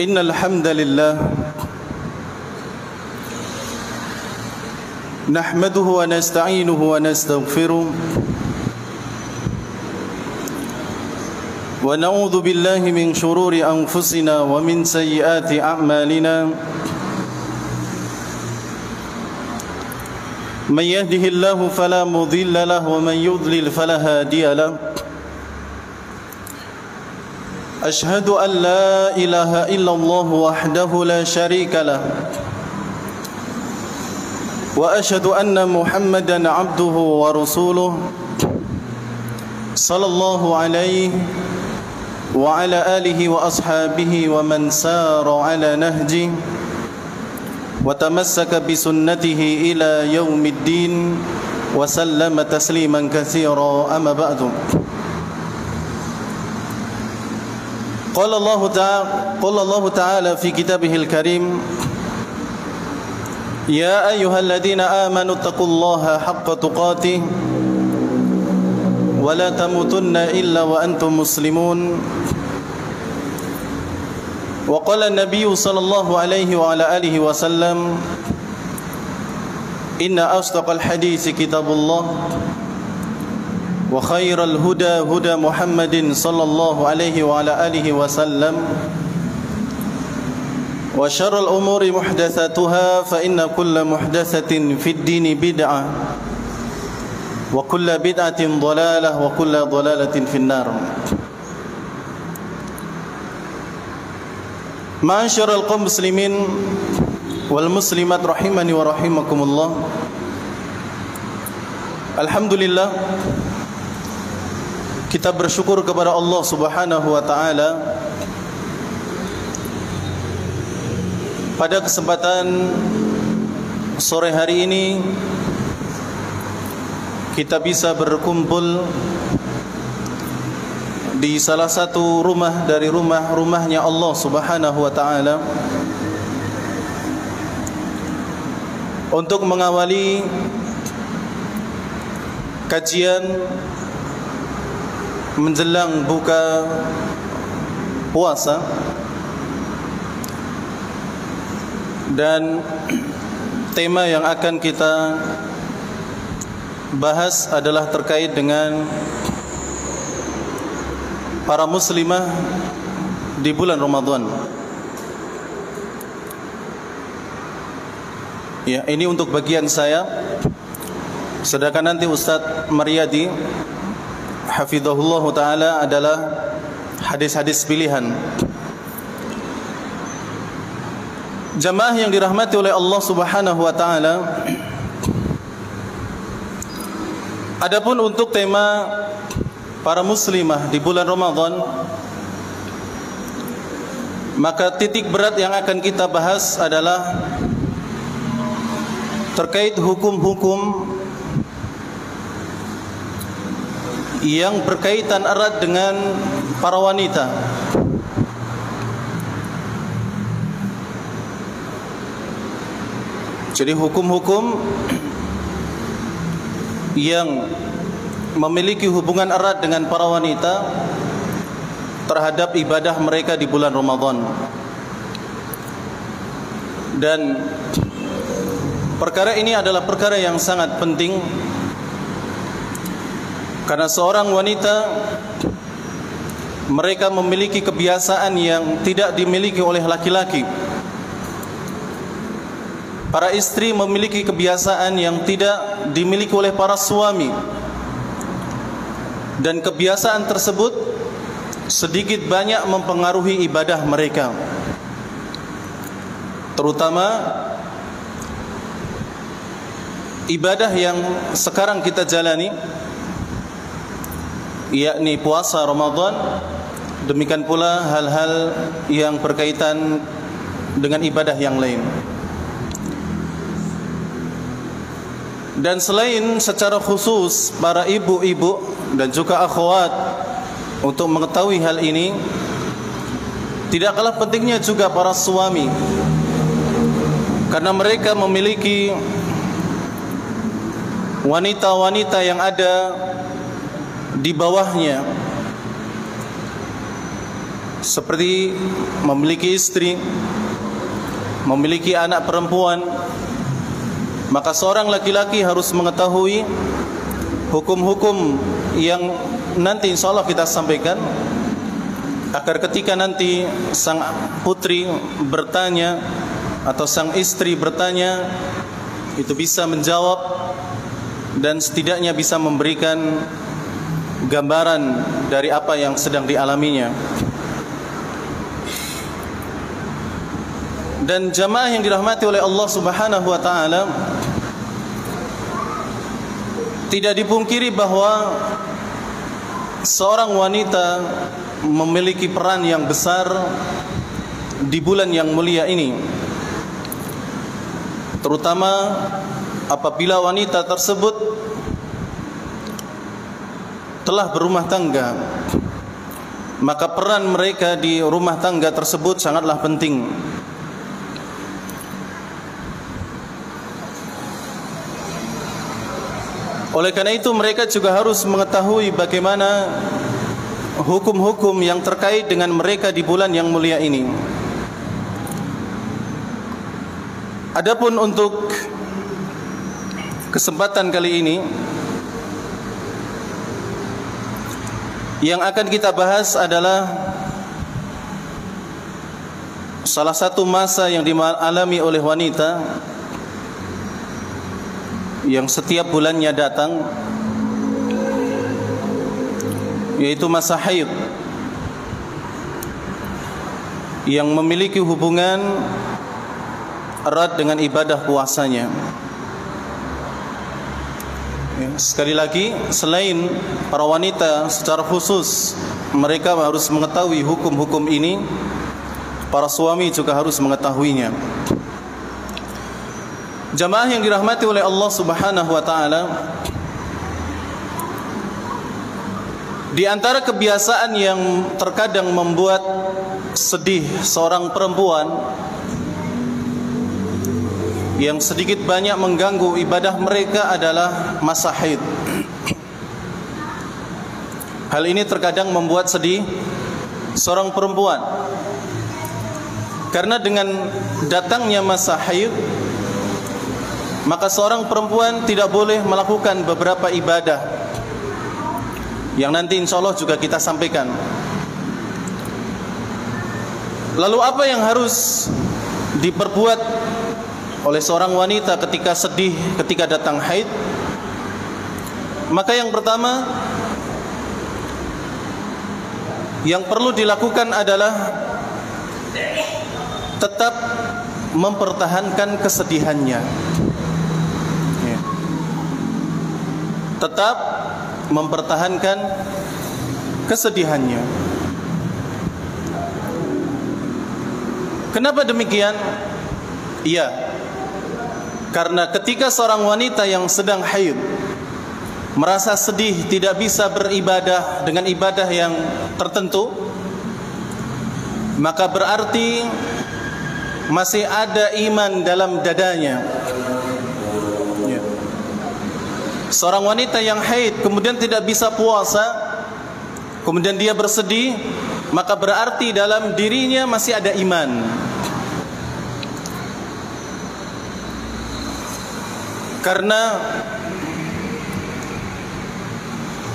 إن الحمد لله نحمده ونستعينه ونستغفره ونعوذ بالله من شرور أنفسنا ومن سيئات أعمالنا من يهده الله فلا مضل له ومن يضلل فلا هادي له أشهد أن لا إله إلا الله وحده لا شريك له وأشهد أن محمدا عبده ورسوله صلى الله عليه وعلى آله وأصحابه ومن سار على نهجه وتمسك بسنته إلى يوم الدين وسلم تسليما كثيرا أما بعد قال الله تعالى في كتابه الكريم يا أيها الذين آمنوا اتقوا الله حق تقاته ولا تموتن إلا وأنتم مسلمون وقال النبي صلى الله عليه وعلى آله وسلم إن أصدق الحديث كتاب الله وخير الهدى هدى محمد صلى الله عليه وعلى آله وسلم وشر الأمور محدثاتها فإن كل محدثة في الدين بدعة وكل بدعة ضلالة وكل ضلالة في النار. Ma'asyiral qaum muslimin wal muslimat rahimani wa rahimakumullah. Alhamdulillah, kita bersyukur kepada Allah Subhanahu wa taala pada kesempatan sore hari ini kita bisa berkumpul di salah satu rumah dari rumah-rumahnya Allah Subhanahu wa taala untuk mengawali kajian menjelang buka puasa, dan tema yang akan kita bahas adalah terkait dengan para muslimah di bulan Ramadan. Ya, ini untuk bagian saya. Sedangkan nanti Ustadz Maryadi hafizahullah ta'ala adalah hadis-hadis pilihan. Jamaah yang dirahmati oleh Allah Subhanahu wa ta'ala, adapun untuk tema para muslimah di bulan Ramadan, maka titik berat yang akan kita bahas adalah terkait hukum-hukum yang berkaitan erat dengan para wanita. Jadi hukum-hukum yang memiliki hubungan erat dengan para wanita terhadap ibadah mereka di bulan Ramadan. Dan perkara ini adalah perkara yang sangat penting, karena seorang wanita mereka memiliki kebiasaan yang tidak dimiliki oleh laki-laki. Para istri memiliki kebiasaan yang tidak dimiliki oleh para suami, dan kebiasaan tersebut sedikit banyak mempengaruhi ibadah mereka, terutama ibadah yang sekarang kita jalani, yakni puasa Ramadan. Demikian pula hal-hal yang berkaitan dengan ibadah yang lain. Dan selain secara khusus para ibu-ibu dan juga akhwat untuk mengetahui hal ini, tidak kalah pentingnya juga para suami, karena mereka memiliki wanita-wanita yang ada di bawahnya seperti memiliki istri, memiliki anak perempuan, maka seorang laki-laki harus mengetahui hukum-hukum yang nanti insyaallah kita sampaikan, agar ketika nanti sang putri bertanya atau sang istri bertanya, itu bisa menjawab dan setidaknya bisa memberikan gambaran dari apa yang sedang dialaminya. Dan jamaah yang dirahmati oleh Allah Subhanahu wa taala, tidak dipungkiri bahwa seorang wanita memiliki peran yang besar di bulan yang mulia ini, terutama apabila wanita tersebut telah berumah tangga, maka peran mereka di rumah tangga tersebut sangatlah penting. Oleh karena itu mereka juga harus mengetahui bagaimana hukum-hukum yang terkait dengan mereka di bulan yang mulia ini. Adapun untuk kesempatan kali ini, yang akan kita bahas adalah salah satu masa yang dialami oleh wanita yang setiap bulannya datang, yaitu masa haid, yang memiliki hubungan erat dengan ibadah puasanya. Sekali lagi, selain para wanita secara khusus mereka harus mengetahui hukum-hukum ini, para suami juga harus mengetahuinya. Jamaah yang dirahmati oleh Allah Subhanahu wa taala, di antara kebiasaan yang terkadang membuat sedih seorang perempuan, yang sedikit banyak mengganggu ibadah mereka adalah masa haid. Hal ini terkadang membuat sedih seorang perempuan, karena dengan datangnya masa haid, maka seorang perempuan tidak boleh melakukan beberapa ibadah yang nanti insyaallah juga kita sampaikan. Lalu apa yang harus diperbuat oleh seorang wanita ketika sedih, ketika datang haid? Maka yang pertama yang perlu dilakukan adalah tetap mempertahankan kesedihannya. Tetap mempertahankan kesedihannya. Kenapa demikian? Iya, karena ketika seorang wanita yang sedang haid merasa sedih, tidak bisa beribadah dengan ibadah yang tertentu, maka berarti masih ada iman dalam dadanya. Seorang wanita yang haid kemudian tidak bisa puasa, kemudian dia bersedih, maka berarti dalam dirinya masih ada iman. Karena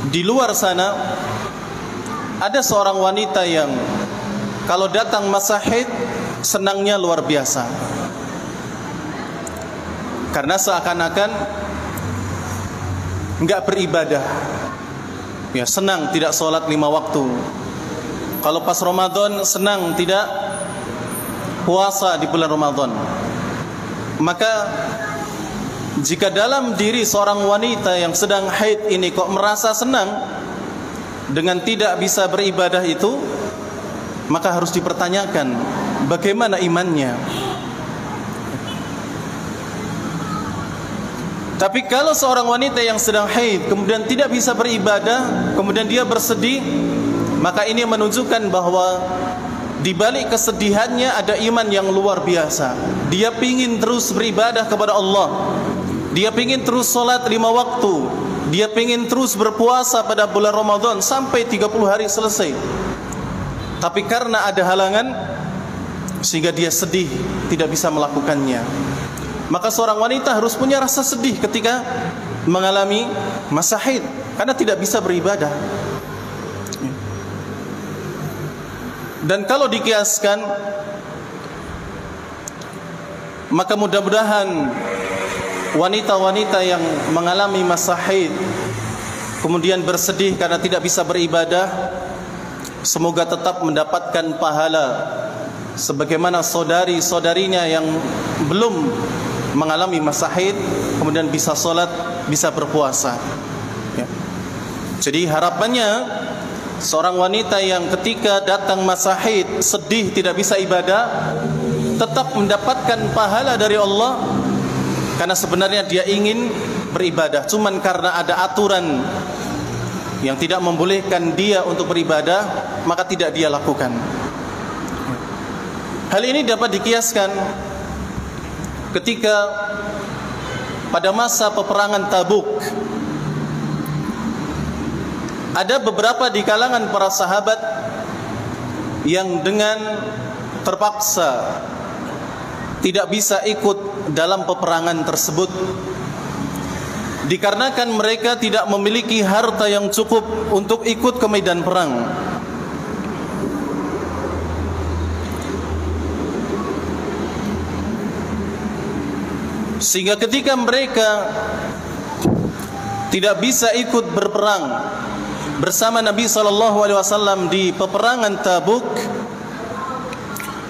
di luar sana ada seorang wanita yang kalau datang masa haid senangnya luar biasa, karena seakan-akan enggak beribadah, ya senang tidak sholat 5 waktu. Kalau pas Ramadan senang tidak puasa di bulan Ramadan. Maka jika dalam diri seorang wanita yang sedang haid ini kok merasa senang dengan tidak bisa beribadah itu, maka harus dipertanyakan bagaimana imannya. Tapi kalau seorang wanita yang sedang haid kemudian tidak bisa beribadah, kemudian dia bersedih, maka ini menunjukkan bahwa di balik kesedihannya ada iman yang luar biasa. Dia ingin terus beribadah kepada Allah, dia ingin terus sholat 5 waktu, dia ingin terus berpuasa pada bulan Ramadan sampai 30 hari selesai. tapi karena ada halangan sehingga dia sedih tidak bisa melakukannya. Maka seorang wanita harus punya rasa sedih ketika mengalami masa haid karena tidak bisa beribadah. Dan kalau dikiaskan, maka mudah-mudahan wanita-wanita yang mengalami masa haid kemudian bersedih karena tidak bisa beribadah, semoga tetap mendapatkan pahala sebagaimana saudari-saudarinya yang belum mengalami masa haid kemudian bisa sholat, bisa berpuasa. Ya. Jadi harapannya seorang wanita yang ketika datang masa haid sedih tidak bisa ibadah tetap mendapatkan pahala dari Allah, karena sebenarnya dia ingin beribadah, cuman karena ada aturan yang tidak membolehkan dia untuk beribadah maka tidak dia lakukan. Hal ini dapat dikiaskan ketika pada masa peperangan Tabuk, ada beberapa di kalangan para sahabat yang dengan terpaksa tidak bisa ikut dalam peperangan tersebut dikarenakan mereka tidak memiliki harta yang cukup untuk ikut ke medan perang. Sehingga ketika mereka tidak bisa ikut berperang bersama Nabi SAW di peperangan Tabuk,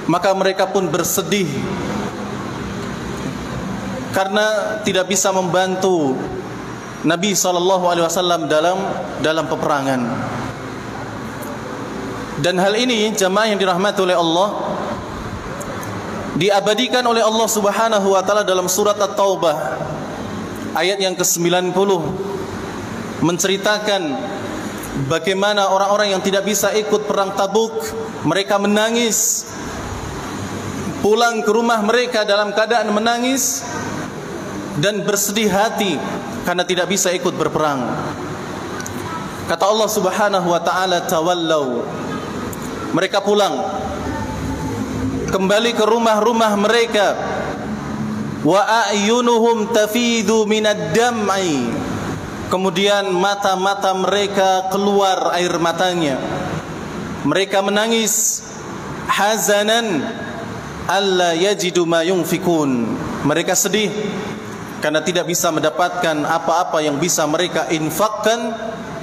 maka mereka pun bersedih karena tidak bisa membantu Nabi SAW dalam peperangan. Dan hal ini jamaah yang dirahmati oleh Allah diabadikan oleh Allah Subhanahu wa taala dalam surat At-Taubah ayat yang ke-90, menceritakan bagaimana orang-orang yang tidak bisa ikut perang Tabuk mereka menangis, pulang ke rumah mereka dalam keadaan menangis dan bersedih hati karena tidak bisa ikut berperang. Kata Allah Subhanahu wa taala, tawallau, mereka pulang kembali ke rumah-rumah mereka, wa a'yunuhum tafidu minad dam'i, kemudian mata-mata mereka keluar air matanya, mereka menangis hazanan alla yajidu ma yunfikun, mereka sedih karena tidak bisa mendapatkan apa-apa yang bisa mereka infakkan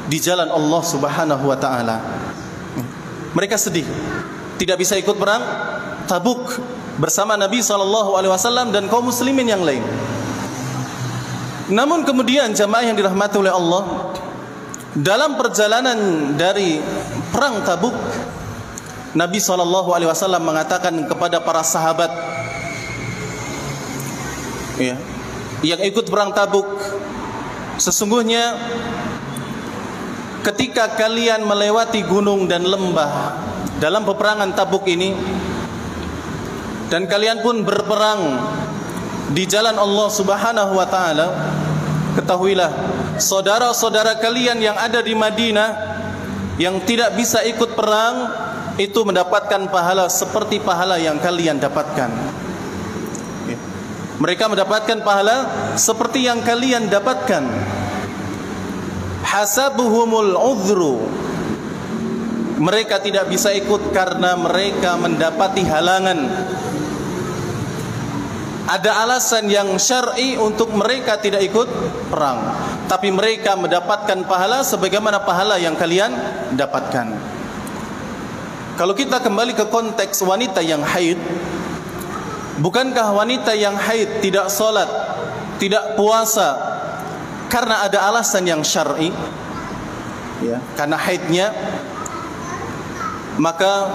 di jalan Allah Subhanahu wa taala. Mereka sedih tidak bisa ikut perang Tabuk bersama Nabi SAW dan kaum muslimin yang lain. Namun kemudian jamaah yang dirahmati oleh Allah, dalam perjalanan dari perang Tabuk, Nabi SAW mengatakan kepada para sahabat yang ikut perang Tabuk, sesungguhnya ketika kalian melewati gunung dan lembah dalam peperangan Tabuk ini, dan kalian pun berperang di jalan Allah Subhanahu wa taala, ketahuilah saudara-saudara kalian yang ada di Madinah yang tidak bisa ikut perang itu mendapatkan pahala seperti pahala yang kalian dapatkan. Mereka mendapatkan pahala seperti yang kalian dapatkan. Hasabuhumul udhru, mereka tidak bisa ikut karena mereka mendapati halangan. Ada alasan yang syar'i untuk mereka tidak ikut perang, tapi mereka mendapatkan pahala sebagaimana pahala yang kalian dapatkan. Kalau kita kembali ke konteks wanita yang haid, bukankah wanita yang haid tidak sholat, tidak puasa karena ada alasan yang syar'i, karena haidnya? Maka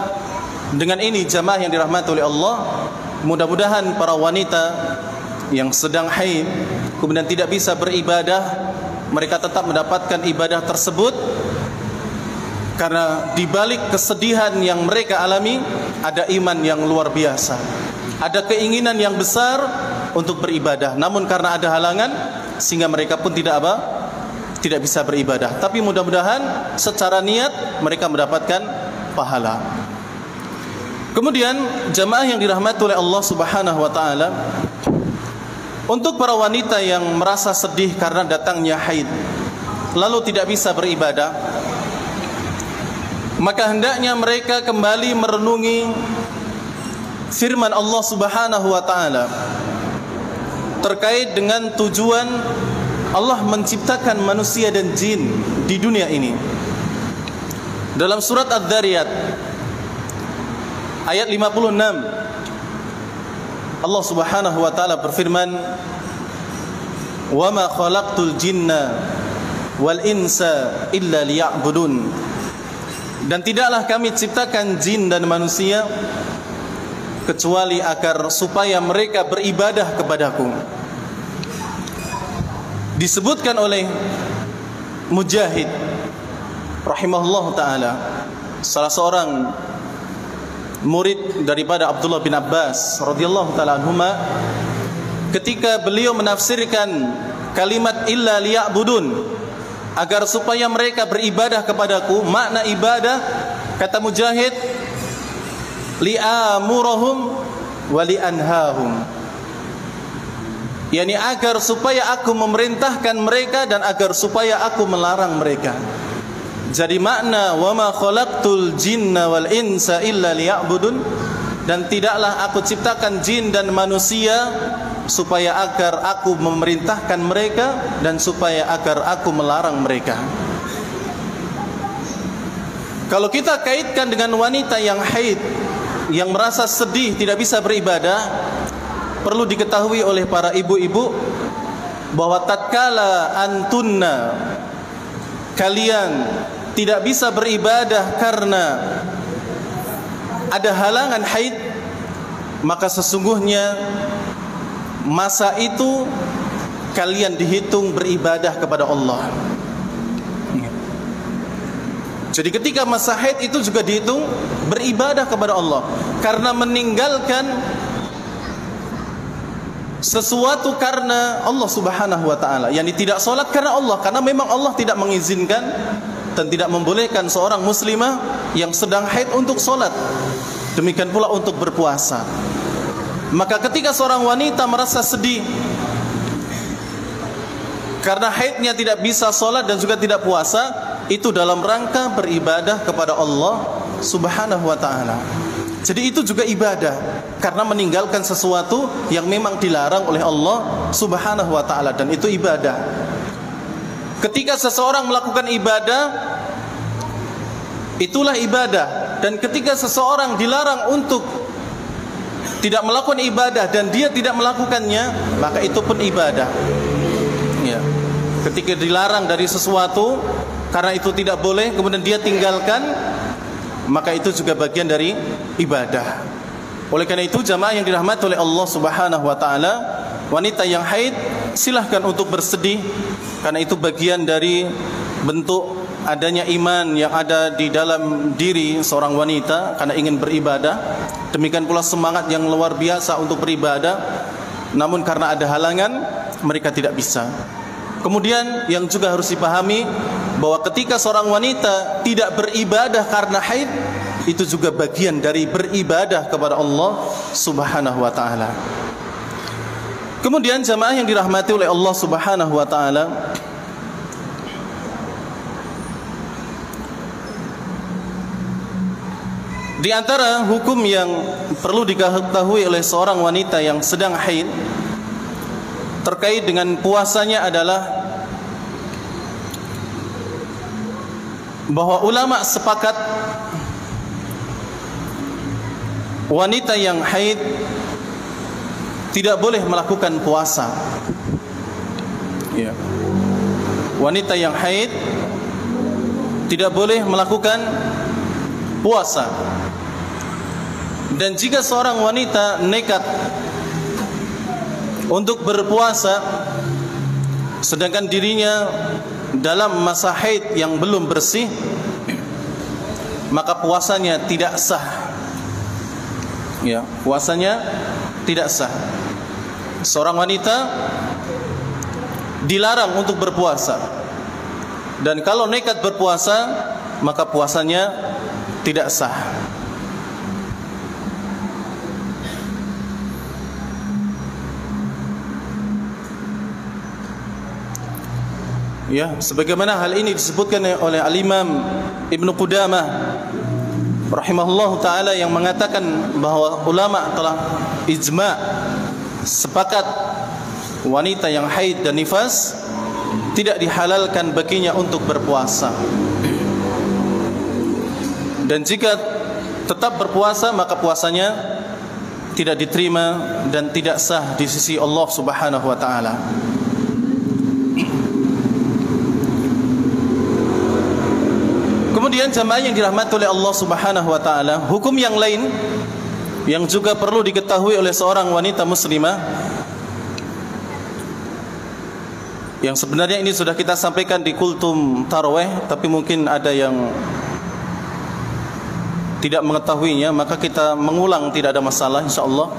dengan ini jamaah yang dirahmati oleh Allah, mudah-mudahan para wanita yang sedang haid kemudian tidak bisa beribadah, mereka tetap mendapatkan ibadah tersebut, karena di balik kesedihan yang mereka alami ada iman yang luar biasa, ada keinginan yang besar untuk beribadah, namun karena ada halangan sehingga mereka pun tidak bisa beribadah. Tapi mudah-mudahan secara niat mereka mendapatkan pahala. Kemudian jamaah yang dirahmati oleh Allah Subhanahu wa taala, untuk para wanita yang merasa sedih karena datangnya haid lalu tidak bisa beribadah, maka hendaknya mereka kembali merenungi firman Allah Subhanahu wa taala terkait dengan tujuan Allah menciptakan manusia dan jin di dunia ini. Dalam surat Ad-Dzariyat ayat 56, Allah Subhanahu wa taala berfirman, "Wa ma khalaqtul jinna wal insa illa liya'budun." Dan tidaklah kami ciptakan jin dan manusia kecuali agar supaya mereka beribadah kepadaku. Disebutkan oleh Mujahid rahimahullah taala, salah seorang murid daripada Abdullah bin Abbas radhiyallahu taala anhuma, ketika beliau menafsirkan kalimat illa liya'budun, agar supaya mereka beribadah kepadaku, makna ibadah kata Mujahid li'amurahum wa li'anhahum, yakni agar supaya aku memerintahkan mereka dan agar supaya aku melarang mereka. Jadi makna wa ma khalaqtul jinna wal insa illa liya'budun, dan tidaklah aku ciptakan jin dan manusia supaya agar aku memerintahkan mereka dan supaya agar aku melarang mereka. Kalau kita kaitkan dengan wanita yang haid, yang merasa sedih tidak bisa beribadah, perlu diketahui oleh para ibu-ibu bahwa tatkala antunna, kalian tidak bisa beribadah karena ada halangan haid, maka sesungguhnya masa itu kalian dihitung beribadah kepada Allah. Jadi ketika masa haid itu juga dihitung beribadah kepada Allah, karena meninggalkan sesuatu karena Allah Subhanahu wa taala, yakni tidak salat karena Allah, karena memang Allah tidak mengizinkan dan tidak membolehkan seorang muslimah yang sedang haid untuk salat. Demikian pula untuk berpuasa. Maka ketika seorang wanita merasa sedih karena haidnya tidak bisa salat dan juga tidak puasa, itu dalam rangka beribadah kepada Allah Subhanahu wa taala. Jadi itu juga ibadah, karena meninggalkan sesuatu yang memang dilarang oleh Allah Subhanahu wa taala, dan itu ibadah. Ketika seseorang melakukan ibadah, itulah ibadah. Dan ketika seseorang dilarang untuk tidak melakukan ibadah dan dia tidak melakukannya, maka itu pun ibadah. Ya. Ketika dilarang dari sesuatu karena itu tidak boleh, kemudian dia tinggalkan, maka itu juga bagian dari ibadah. Oleh karena itu jamaah yang dirahmati oleh Allah Subhanahu wa taala, wanita yang haid silahkan untuk bersedih, karena itu bagian dari bentuk adanya iman yang ada di dalam diri seorang wanita karena ingin beribadah. Demikian pula semangat yang luar biasa untuk beribadah, namun karena ada halangan mereka tidak bisa. Kemudian yang juga harus dipahami bahwa ketika seorang wanita tidak beribadah karena haid, itu juga bagian dari beribadah kepada Allah Subhanahu wa taala. Kemudian jamaah yang dirahmati oleh Allah Subhanahu wa taala, di antara hukum yang perlu diketahui oleh seorang wanita yang sedang haid terkait dengan puasanya adalah bahwa ulama sepakat wanita yang haid tidak boleh melakukan puasa. Ya. Wanita yang haid tidak boleh melakukan puasa. Dan jika seorang wanita nekat untuk berpuasa sedangkan dirinya dalam masa haid yang belum bersih, maka puasanya tidak sah. Ya, puasanya tidak sah. Seorang wanita dilarang untuk berpuasa, dan kalau nekat berpuasa maka puasanya tidak sah. Ya, sebagaimana hal ini disebutkan oleh Al-Imam Ibnu Qudamah rahimahullahu taala yang mengatakan bahwa ulama telah ijma' sepakat wanita yang haid dan nifas tidak dihalalkan baginya untuk berpuasa. Dan jika tetap berpuasa maka puasanya tidak diterima dan tidak sah di sisi Allah Subhanahu wa taala. Kemudian jamaah yang dirahmati oleh Allah Subhanahu wa taala, hukum yang lain yang juga perlu diketahui oleh seorang wanita muslimah, yang sebenarnya ini sudah kita sampaikan di kultum tarawih, tapi mungkin ada yang tidak mengetahuinya, maka kita mengulang, tidak ada masalah insyaallah.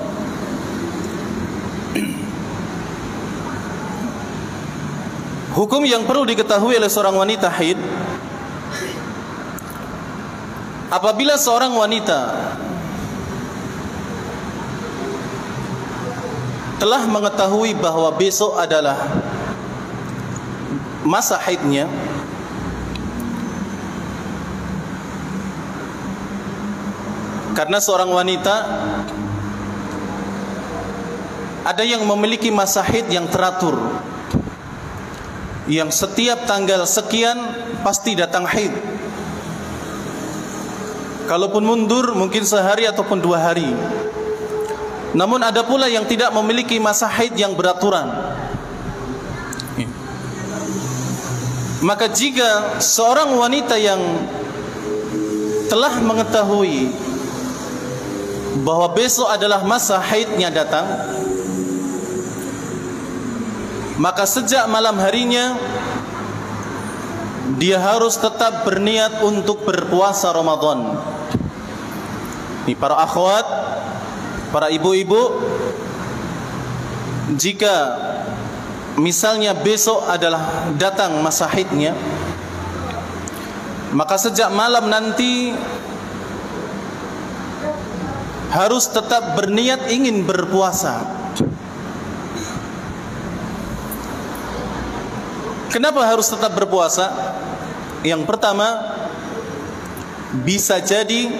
Hukum yang perlu diketahui oleh seorang wanita haid, apabila seorang wanita telah mengetahui bahwa besok adalah masa haidnya, karena seorang wanita ada yang memiliki masa haid yang teratur, yang setiap tanggal sekian pasti datang haid. Kalaupun mundur mungkin sehari ataupun 2 hari. Namun ada pula yang tidak memiliki masa haid yang beraturan. Maka jika seorang wanita yang telah mengetahui bahwa besok adalah masa haidnya datang, maka sejak malam harinya dia harus tetap berniat untuk berpuasa Ramadan. Ini para akhwat, para ibu-ibu, jika misalnya besok adalah datang masa haidnya, maka sejak malam nanti harus tetap berniat ingin berpuasa. Kenapa harus tetap berpuasa? Yang pertama, bisa jadi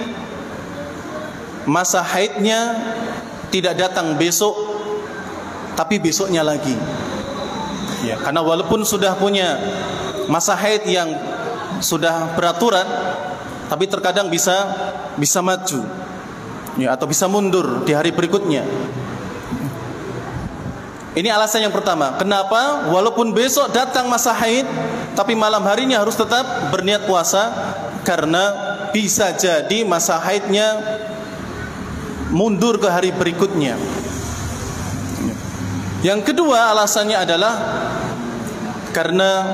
masa haidnya tidak datang besok, tapi besoknya lagi. Ya, karena walaupun sudah punya masa haid yang sudah beraturan, tapi terkadang bisa maju, ya, atau bisa mundur di hari berikutnya. Ini alasan yang pertama. Kenapa? Walaupun besok datang masa haid, tapi malam harinya harus tetap berniat puasa, karena bisa jadi masa haidnya mundur ke hari berikutnya. Yang kedua alasannya adalah karena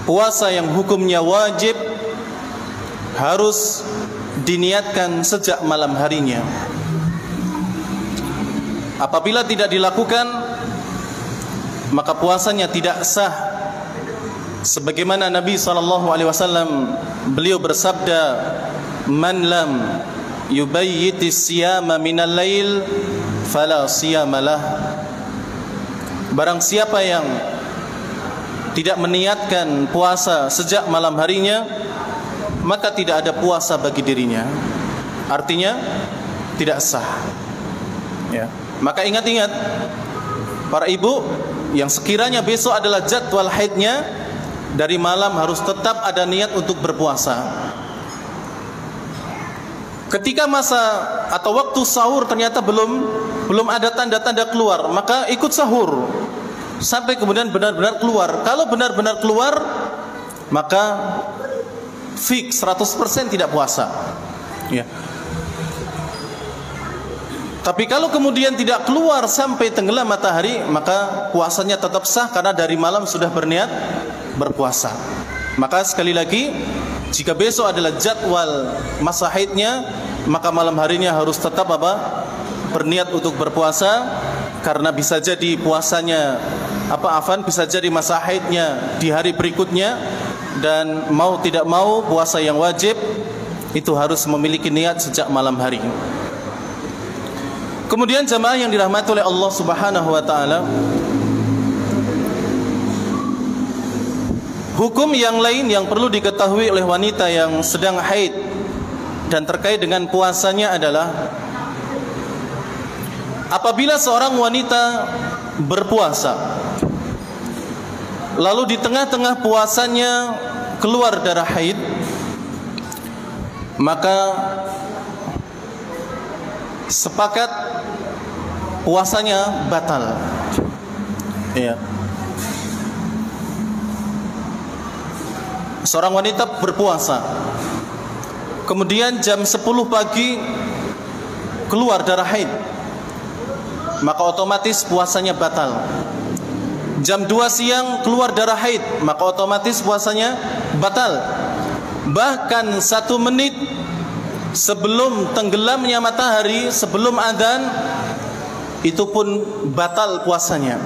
puasa yang hukumnya wajib harus diniatkan sejak malam harinya. Apabila tidak dilakukan, maka puasanya tidak sah. Sebagaimana Nabi SAW, beliau bersabda, "Man lam yubayyitis siyama minal lail fala siyamalah." Barang siapa yang tidak meniatkan puasa sejak malam harinya, maka tidak ada puasa bagi dirinya. Artinya tidak sah. Ya. Maka ingat-ingat para ibu yang sekiranya besok adalah jadwal haidnya, dari malam harus tetap ada niat untuk berpuasa. Ketika masa atau waktu sahur ternyata belum ada tanda-tanda keluar, maka ikut sahur sampai kemudian benar-benar keluar. Kalau benar-benar keluar, maka fix 100% tidak puasa. Ya. Tapi kalau kemudian tidak keluar sampai tenggelam matahari, maka puasanya tetap sah karena dari malam sudah berniat berpuasa. Maka sekali lagi, jika besok adalah jadwal masa haidnya, maka malam harinya harus tetap berniat untuk berpuasa, karena bisa jadi puasanya bisa jadi masa haidnya di hari berikutnya, dan mau tidak mau puasa yang wajib itu harus memiliki niat sejak malam hari. Kemudian jamaah yang dirahmati oleh Allah Subhanahu wa taala, Hukum yang lain yang perlu diketahui oleh wanita yang sedang haid dan terkait dengan puasanya adalah apabila seorang wanita berpuasa lalu di tengah-tengah puasanya keluar darah haid, maka sepakat puasanya batal. Ya. Seorang wanita berpuasa, kemudian jam 10 pagi keluar darah haid, maka otomatis puasanya batal. Jam 2 siang keluar darah haid, maka otomatis puasanya batal. Bahkan 1 menit sebelum tenggelamnya matahari, sebelum adzan, itu pun batal puasanya.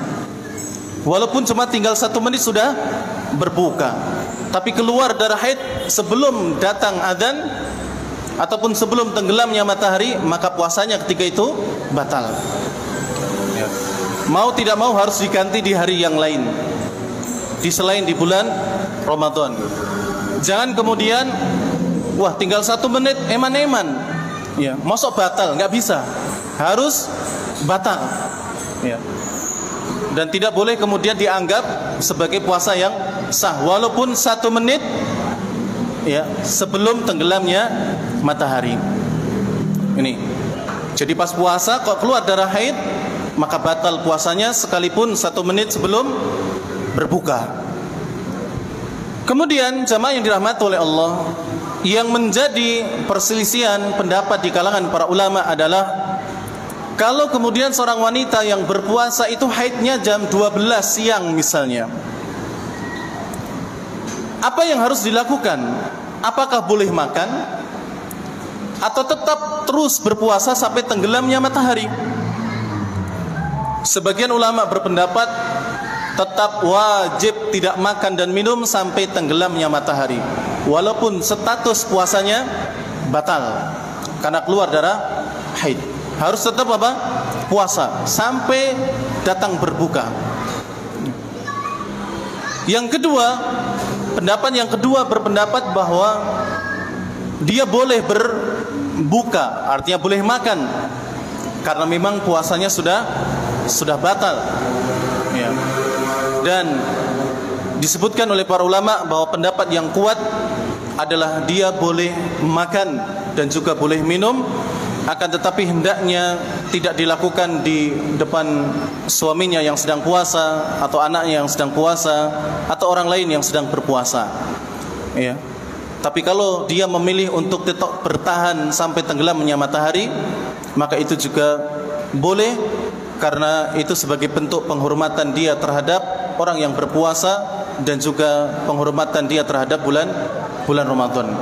Walaupun cuma tinggal 1 menit sudah berbuka, tapi keluar darah haid sebelum datang adzan ataupun sebelum tenggelamnya matahari, maka puasanya ketika itu batal. Ya. Mau tidak mau harus diganti di hari yang lain, selain di bulan Ramadan. Jangan kemudian wah tinggal 1 menit eman-eman, ya, masuk batal, nggak bisa, harus batal. Ya. Dan tidak boleh kemudian dianggap sebagai puasa yang sah walaupun 1 menit ya sebelum tenggelamnya matahari. Ini. Jadi pas puasa kok keluar darah haid, maka batal puasanya sekalipun 1 menit sebelum berbuka. Kemudian jamaah yang dirahmati oleh Allah, yang menjadi perselisihan pendapat di kalangan para ulama adalah kalau kemudian seorang wanita yang berpuasa itu haidnya jam 12 siang misalnya, apa yang harus dilakukan? Apakah boleh makan atau tetap terus berpuasa sampai tenggelamnya matahari? Sebagian ulama berpendapat tetap wajib tidak makan dan minum sampai tenggelamnya matahari, walaupun status puasanya batal karena keluar darah haid. Harus tetap apa? Puasa sampai datang berbuka. Yang kedua, pendapat yang kedua berpendapat bahwa dia boleh berbuka, artinya boleh makan, karena memang puasanya sudah batal. Ya. Dan disebutkan oleh para ulama bahwa pendapat yang kuat adalah dia boleh makan dan juga boleh minum, akan tetapi hendaknya tidak dilakukan di depan suaminya yang sedang puasa, atau anaknya yang sedang puasa, atau orang lain yang sedang berpuasa. Ya. Tapi kalau dia memilih untuk tetap bertahan sampai tenggelamnya matahari, maka itu juga boleh, karena itu sebagai bentuk penghormatan dia terhadap orang yang berpuasa dan juga penghormatan dia terhadap bulan Ramadan.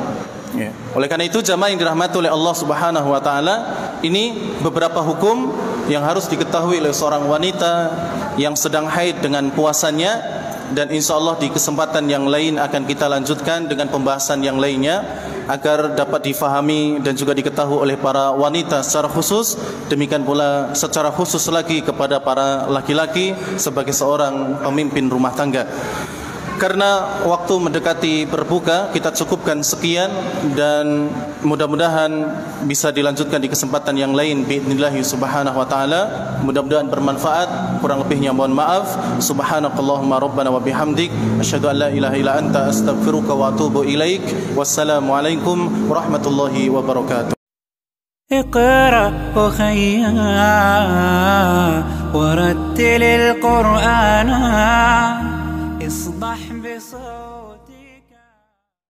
Ya. Oleh karena itu jamaah yang dirahmati oleh Allah Subhanahu wa taala, ini beberapa hukum yang harus diketahui oleh seorang wanita yang sedang haid dengan puasanya, dan insyaallah di kesempatan yang lain akan kita lanjutkan dengan pembahasan yang lainnya agar dapat difahami dan juga diketahui oleh para wanita secara khusus, demikian pula secara khusus lagi kepada para laki-laki sebagai seorang pemimpin rumah tangga. Karena waktu mendekati berbuka, kita cukupkan sekian dan mudah-mudahan bisa dilanjutkan di kesempatan yang lain biidznillah subhanahu wa ta'ala. Mudah-mudahan bermanfaat, kurang lebihnya mohon maaf. Subhanakallahumma rabbana wa bihamdik asyhadu an la ilaha illa anta astaghfiruka wa atubu ilaik. Wassalamualaikum warahmatullahi wabarakatuh. اقرأ أخيا ورتل القرآن